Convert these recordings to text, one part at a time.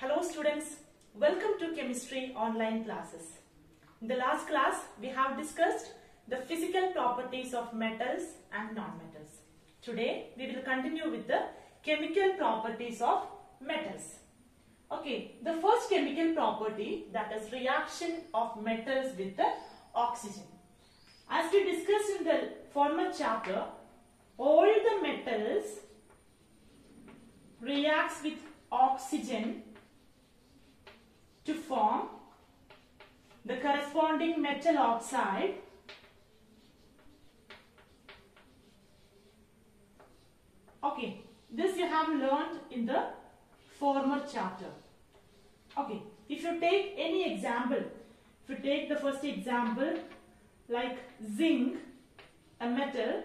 Hello students, welcome to chemistry online classes. In the last class, we have discussed the physical properties of metals and non-metals. Today, we will continue with the chemical properties of metals. Okay, the first chemical property, that is reaction of metals with the oxygen. As we discussed in the former chapter, all the metals reacts with oxygen to form the corresponding metal oxide Okay, this you have learned in the former chapter. Okay, if you take any example, if you take the first example like zinc, a metal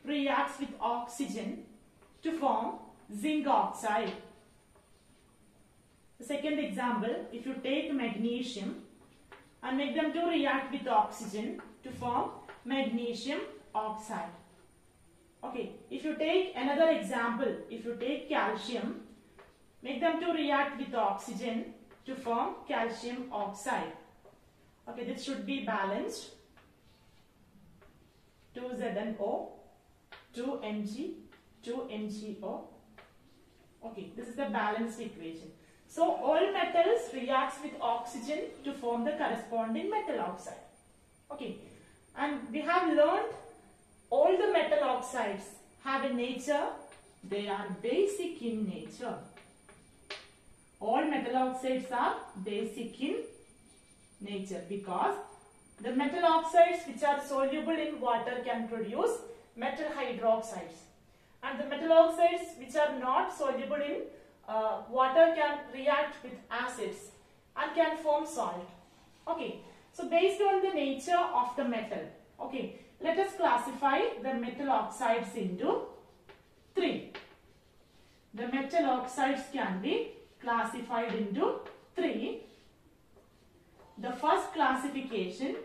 reacts with oxygen to form zinc oxide. The second example, if you take magnesium and make them to react with oxygen to form magnesium oxide. Okay, if you take another example, if you take calcium, make them to react with oxygen to form calcium oxide. Okay, this should be balanced. 2ZnO, 2Mg, 2MgO. Okay, this is the balanced equation. So all metals reacts with oxygen to form the corresponding metal oxide. Okay, and we have learned all the metal oxides have a nature, they are basic in nature. All metal oxides are basic in nature because the metal oxides which are soluble in water can produce metal hydroxides. And the metal oxides which are not soluble in water can react with acids and can form salt. Okay, so based on the nature of the metal, okay, let us classify the metal oxides into three. The metal oxides can be classified into three. The first classification,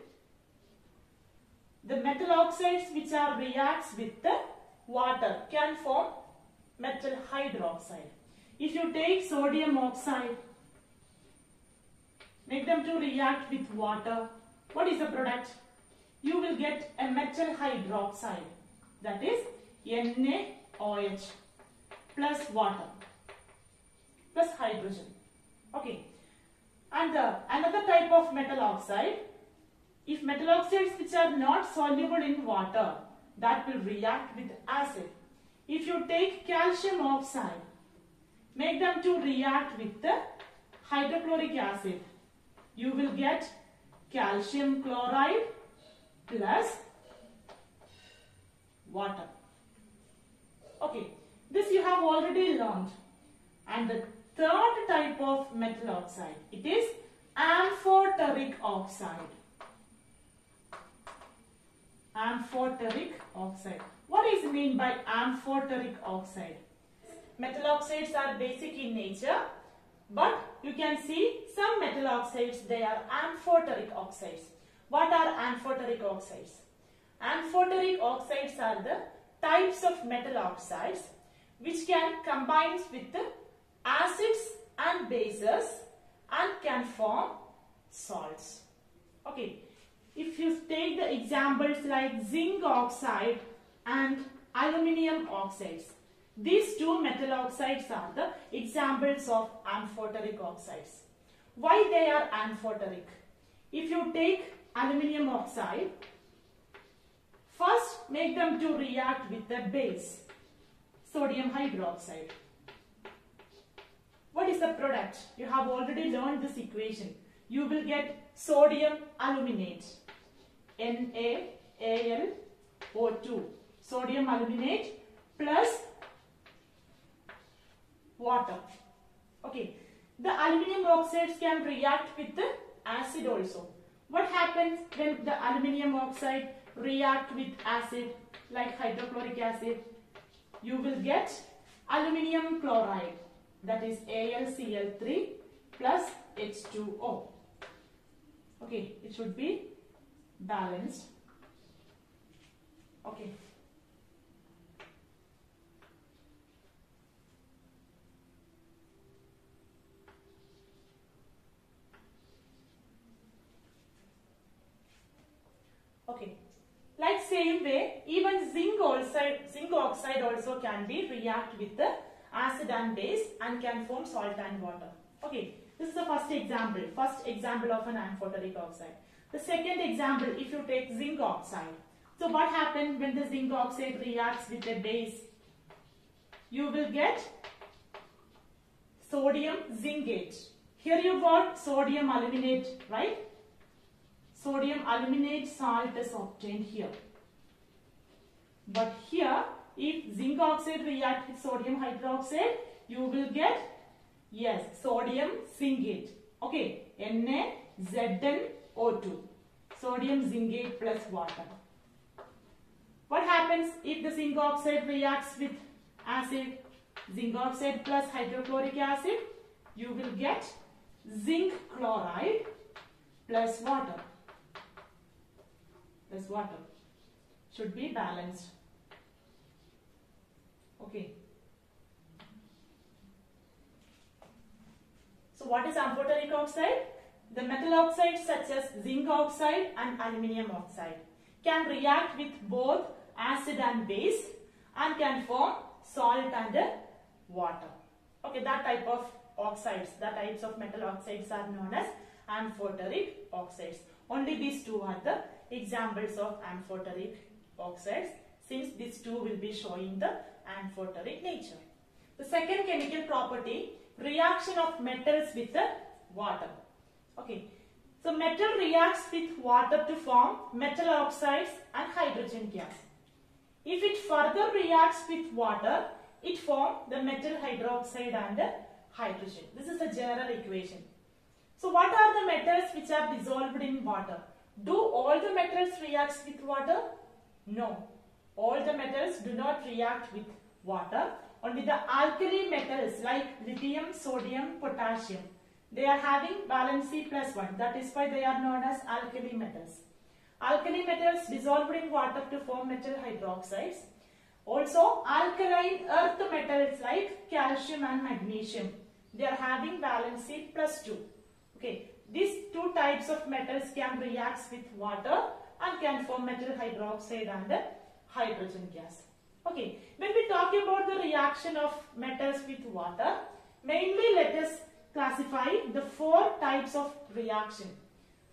the metal oxides which are reacts with the water can form metal hydroxide. If you take sodium oxide, make them to react with water, what is the product? You will get a metal hydroxide, that is NaOH plus water plus hydrogen. Okay, and another type of metal oxide, if metal oxides which are not soluble in water, that will react with acid. If you take calcium oxide, make them to react with the hydrochloric acid, you will get calcium chloride plus water. Okay, this you have already learned. And the third type of metal oxide, it is amphoteric oxide. Amphoteric oxide. What is mean by amphoteric oxide? Metal oxides are basic in nature, but you can see some metal oxides, they are amphoteric oxides. What are amphoteric oxides? Amphoteric oxides are the types of metal oxides which can combine with the acids and bases and can form salts. Okay, if you take the examples like zinc oxide and aluminium oxides, these two metal oxides are the examples of amphoteric oxides. Why they are amphoteric? If you take aluminium oxide, first make them to react with the base, sodium hydroxide. What is the product? You have already learned this equation. You will get sodium aluminate, NaAlO2, sodium aluminate plus water. Okay, the aluminium oxides can react with the acid also. What happens when the aluminium oxide react with acid like hydrochloric acid? You will get aluminium chloride, that is AlCl3 plus H2O. Okay, it should be balanced. Okay. Okay. Like same way, even zinc oxide also can be react with the acid and base and can form salt and water. Okay, this is the first example of an amphoteric oxide. The second example, if you take zinc oxide. So what happens when the zinc oxide reacts with a base? You will get sodium zincate. Here you got sodium aluminate, right? Sodium aluminate salt is obtained here. But here, if zinc oxide reacts with sodium hydroxide, you will get, yes, sodium zincate. Okay, NaZnO2. Sodium zincate plus water. What happens if the zinc oxide reacts with acid? Zinc oxide plus hydrochloric acid, you will get zinc chloride plus water. Plus water. Should be balanced. Okay. So what is amphoteric oxide? The metal oxides such as zinc oxide and aluminium oxide can react with both acid and base and can form salt and water. Okay, that type of oxides, the types of metal oxides are known as amphoteric oxides. Only these two are the examples of amphoteric oxides, since these two will be showing the amphoteric nature. The second chemical property, reaction of metals with the water. Okay, so metal reacts with water to form metal oxides and hydrogen gas. If it further reacts with water, it forms the metal hydroxide and hydrogen. This is a general equation. So what are the metals which are dissolved in water? Do all the metals react with water? No. All the metals do not react with water. Only the alkali metals like lithium, sodium, potassium, they are having valency +1. That is why they are known as alkali metals. Alkali metals dissolved in water to form metal hydroxides. Also, alkaline earth metals like calcium and magnesium, they are having valency +2. Okay, these two types of metals can react with water and can form metal hydroxide and hydrogen gas. Okay, when we talk about the reaction of metals with water, mainly let us classify the 4 types of reaction.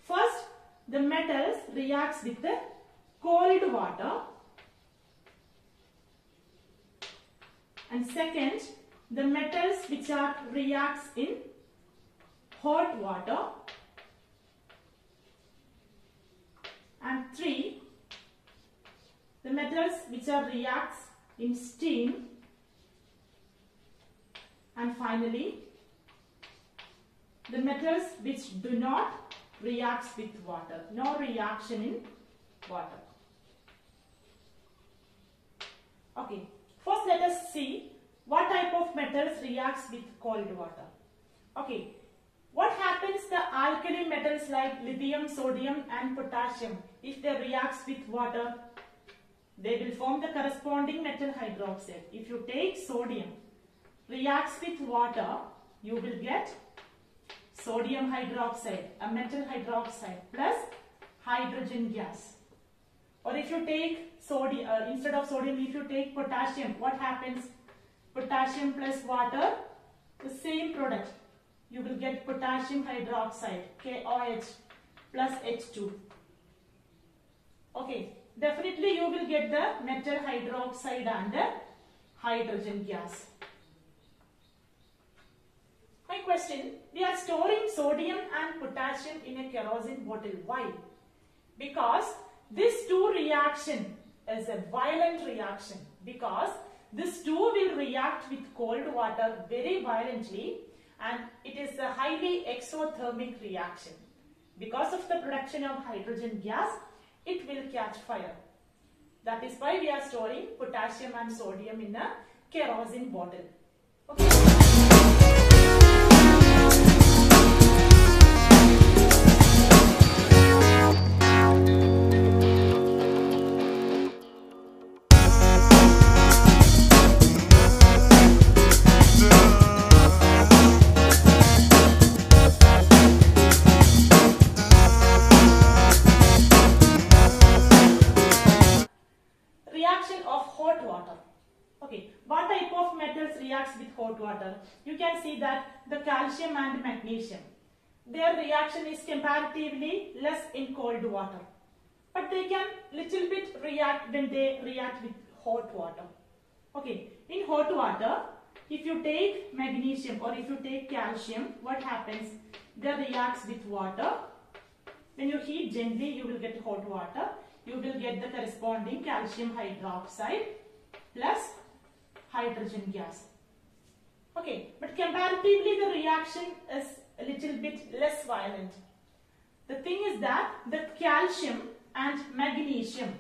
First, the metals reacts with the cold water. And second, the metals which are reacts in hot water. And 3, the metals which are reacts in steam. And finally, the metals which do not reacts with water. No reaction in water. Okay. First let us see what type of metals reacts with cold water. Okay. What happens the alkali metals like lithium, sodium and potassium, if they reacts with water, they will form the corresponding metal hydroxide. If you take sodium, reacts with water, you will get sodium hydroxide, a metal hydroxide plus hydrogen gas. Or if you take sodium, instead of sodium, if you take potassium, what happens? Potassium plus water, the same product. You will get potassium hydroxide, KOH plus H2. Okay, definitely you will get the metal hydroxide and the hydrogen gas. My question, we are storing sodium and potassium in a kerosene bottle. Why? Because this two reaction is a violent reaction, because this two will react with cold water very violently, and it is a highly exothermic reaction. Because of the production of hydrogen gas, it will catch fire. That is why we are storing potassium and sodium in a kerosene bottle. Okay. metals reacts with hot water, you can see that the calcium and magnesium, their reaction is comparatively less in cold water. But they can little bit react when they react with hot water. Okay, in hot water, if you take magnesium or if you take calcium, what happens? They reacts with water. When you heat gently, you will get hot water. You will get the corresponding calcium hydroxide plus hydrogen gas. Okay, but comparatively the reaction is a little bit less violent. The thing is that the calcium and magnesium,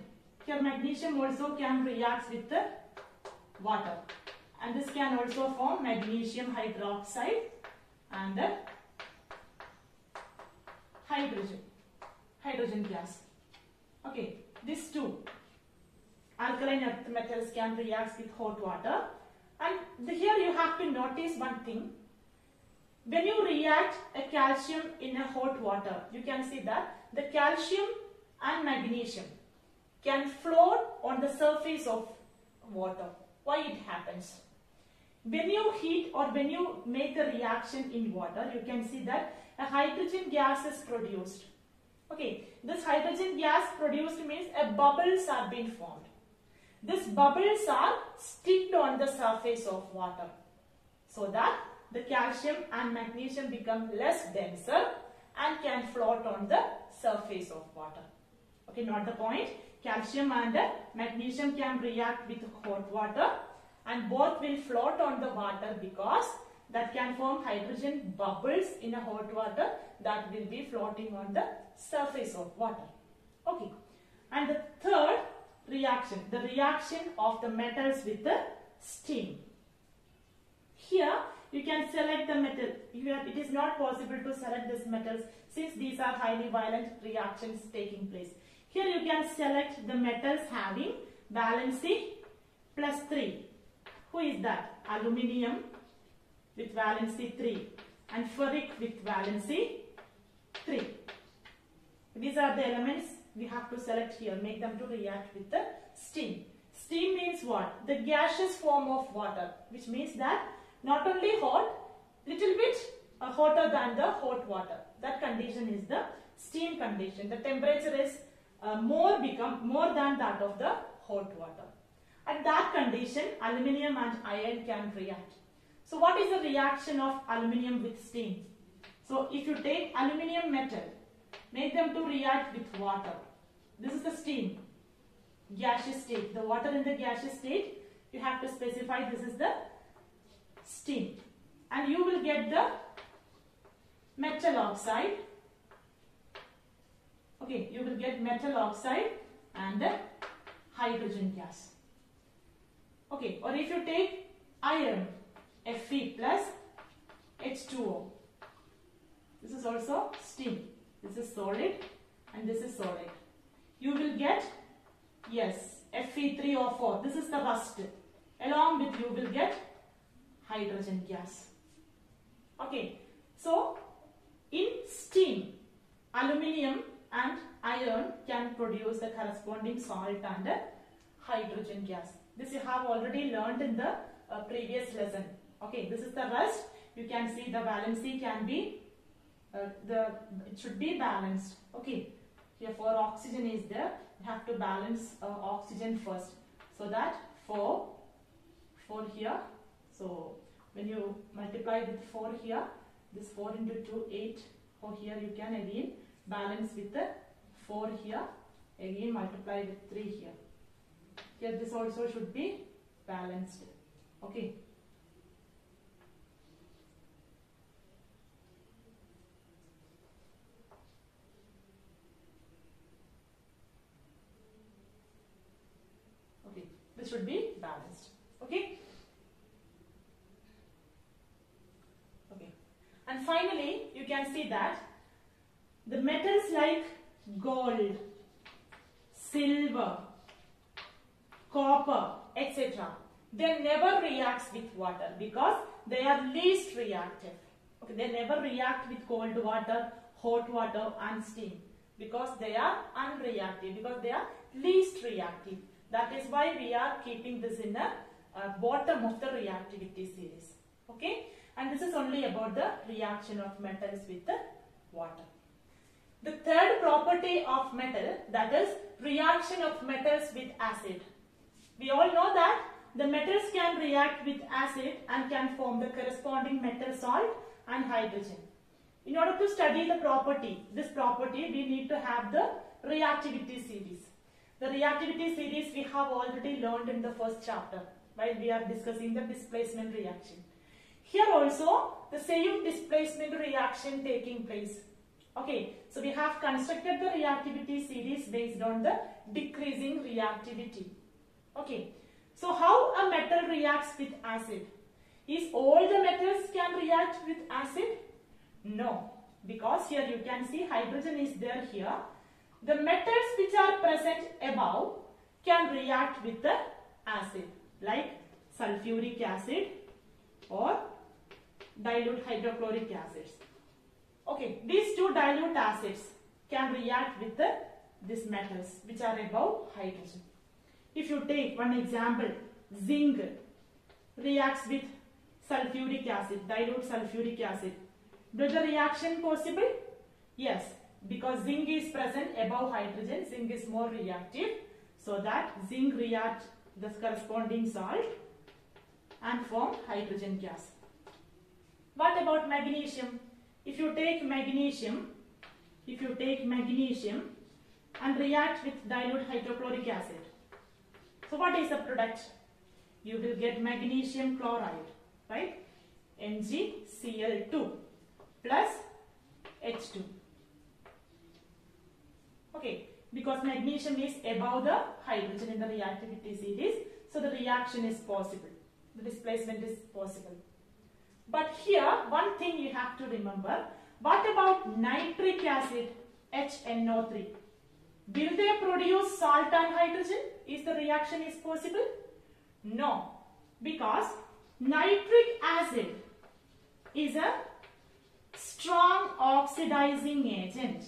here magnesium also can react with the water, and this can also form magnesium hydroxide and the hydrogen gas. Okay, these two alkaline earth metals can react with hot water, and here you have to notice one thing. When you react a calcium in a hot water, you can see that the calcium and magnesium can float on the surface of water. Why it happens? When you heat or when you make a reaction in water, you can see that a hydrogen gas is produced. Okay, this hydrogen gas produced means a bubbles are being formed. These bubbles are sticked on the surface of water, so that the calcium and magnesium become less denser and can float on the surface of water. Okay, not the point. Calcium and magnesium can react with hot water and both will float on the water because that can form hydrogen bubbles in a hot water that will be floating on the surface of water. Okay, and the third reaction, the reaction of the metals with the steam. Here you can select the metal. Here it is not possible to select these metals since these are highly violent reactions taking place. Here you can select the metals having valency +3. Who is that? Aluminium with valency 3 and ferric with valency 3. These are the elements we have to select here. Make them to react with the steam. Steam means what? The gaseous form of water, which means that not only hot, little bit hotter than the hot water. That condition is the steam condition. The temperature is more than that of the hot water. At that condition, aluminium and iron can react. So what is the reaction of aluminium with steam? So if you take aluminium metal, make them to react with water. This is the steam, gaseous state. The water in the gaseous state, you have to specify this is the steam. And you will get the metal oxide. Okay, you will get metal oxide and the hydrogen gas. Okay, or if you take iron, Fe plus H2O. This is also steam. This is solid and this is solid. You will get, yes, Fe3O4. This is the rust. Along with you will get hydrogen gas. Okay, so in steam, aluminium and iron can produce the corresponding salt and hydrogen gas. This you have already learned in the previous lesson. Okay, this is the rust. You can see the valency can be, it should be balanced. Okay, here 4 oxygen is there. You have to balance oxygen first. So that 4 here. So when you multiply with 4 here, this 4 into 2, 8. For here you can again balance with the 4 here. Again multiply with 3 here. Here this also should be balanced. Okay. Okay, this should be balanced. Okay. Okay. And finally, you can see that the metals like gold, silver, copper, etc. they never reacts with water because they are least reactive. Okay, they never react with cold water, hot water and steam because they are unreactive, because they are least reactive. That is why we are keeping this in a bottom of the reactivity series. Okay, and this is only about the reaction of metals with the water. The third property of metal, that is reaction of metals with acid. We all know that the metals can react with acid and can form the corresponding metal salt and hydrogen. In order to study the property, this property, we need to have the reactivity series. The reactivity series we have already learned in the first chapter while we are discussing the displacement reaction. Here also the same displacement reaction taking place. Okay, so we have constructed the reactivity series based on the decreasing reactivity. Okay, so how a metal reacts with acid? Is all the metals can react with acid? No, because here you can see hydrogen is there here. The metals which are present above can react with the acid like sulfuric acid or dilute hydrochloric acids. Okay, these two dilute acids can react with these metals which are above hydrogen. If you take one example, zinc reacts with sulfuric acid, dilute sulfuric acid. Will the reaction possible? Yes, because zinc is present above hydrogen, zinc is more reactive, so that zinc reacts the corresponding salt and form hydrogen gas. What about magnesium? If you take magnesium and react with dilute hydrochloric acid, so what is the product? You will get magnesium chloride, right? MgCl2 plus H2. Okay, because magnesium is above the hydrogen in the reactivity series, so the reaction is possible. The displacement is possible. But here, one thing you have to remember, what about nitric acid, HNO3? Will they produce salt and hydrogen? Is the reaction is possible? No, because nitric acid is a strong oxidizing agent.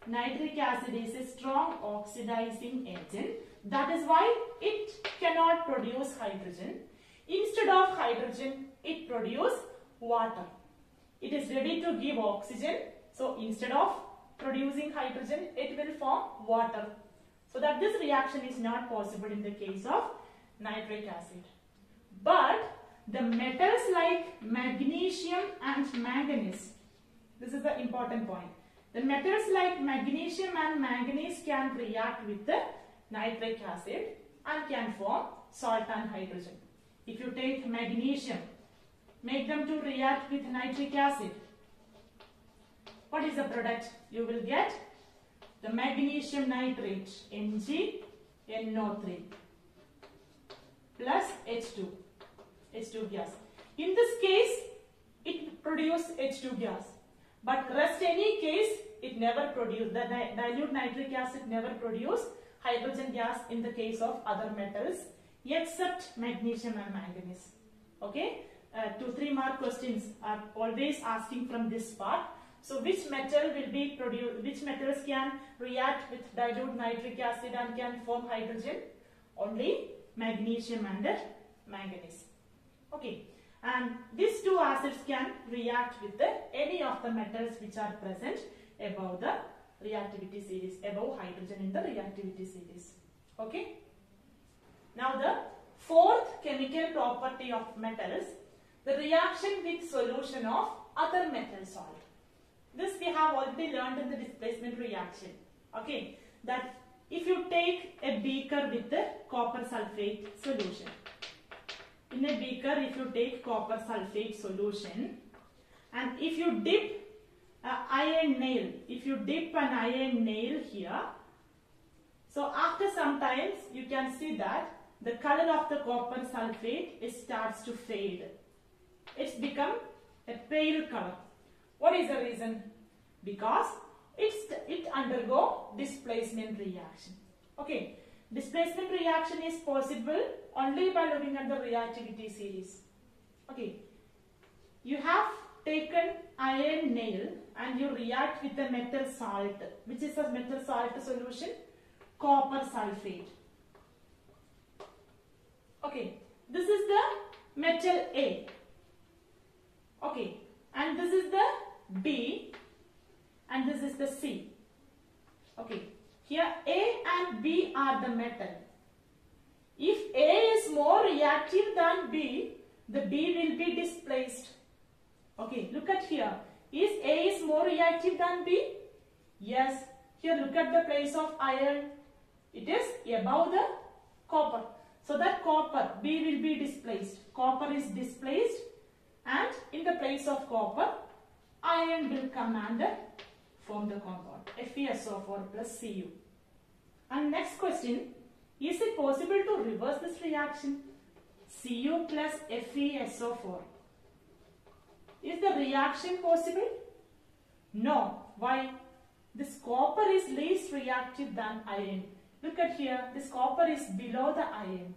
Nitric acid is a strong oxidizing agent. That is why it cannot produce hydrogen. Instead of hydrogen, it produces water. It is ready to give oxygen. So instead of producing hydrogen, it will form water. So that this reaction is not possible in the case of nitric acid. But the metals like magnesium and manganese, this is the important point. The metals like magnesium and manganese can react with the nitric acid and can form salt and hydrogen. If you take magnesium, make them to react with nitric acid, what is the product? You will get the magnesium nitrate, MgNO3 plus H2 gas. In this case, it produces H2 gas. But rest any case, it never produced, the dilute nitric acid never produced hydrogen gas in the case of other metals except magnesium and manganese. Okay, 2-3 mark questions are always asking from this part. So which metal will be produced, which metals can react with dilute nitric acid and can form hydrogen? Only magnesium and manganese. Okay, and these two acids can react with any of the metals which are present above the reactivity series, above hydrogen in the reactivity series. Okay. Now the fourth chemical property of metals, the reaction with solution of other metal salt. This we have already learned in the displacement reaction. Okay, that if you take a beaker with the copper sulfate solution, in a beaker if you take copper sulfate solution and if you dip an iron nail, here, so after some times you can see that the color of the copper sulfate starts to fade. It's become a pale color. What is the reason? Because it undergo displacement reaction. Okay, displacement reaction is possible only by looking at the reactivity series. Okay, you have taken iron nail and you react with the metal salt. Which is a metal salt solution? Copper sulfate. Okay, this is the metal A. Okay, and this is the B, and this is the C. Okay, here A and B are the metal. If A is more reactive than B, the B will be displaced. Okay, look at here. Is A is more reactive than B? Yes. Here look at the place of iron. It is above the copper. So that copper, B will be displaced. Copper is displaced, and in the place of copper, iron will come and form the compound FeSO4 plus Cu. And next question, is it possible to reverse this reaction? Cu plus FeSO4. Is the reaction possible? No. Why? This copper is least reactive than iron. Look at here, this copper is below the iron.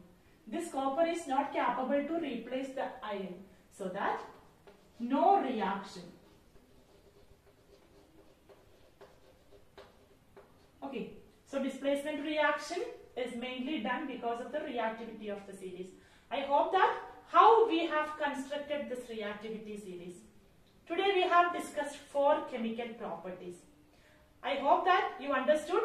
This copper is not capable to replace the iron. So that no reaction. Okay, so displacement reaction is mainly done because of the reactivity of the series. I hope that how we have constructed this reactivity series. Today we have discussed 4 chemical properties. I hope that you understood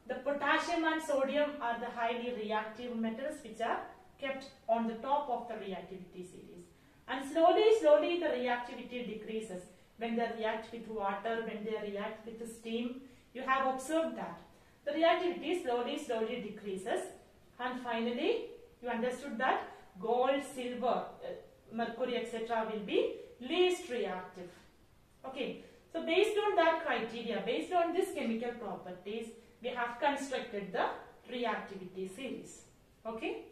the potassium and sodium are the highly reactive metals which are kept on the top of the reactivity series. And slowly the reactivity decreases when they react with water, when they react with steam. You have observed that the reactivity slowly decreases, and finally you understood that gold, silver, mercury, etc. will be least reactive. Okay, so based on that criteria, based on this chemical properties, we have constructed the reactivity series. Okay.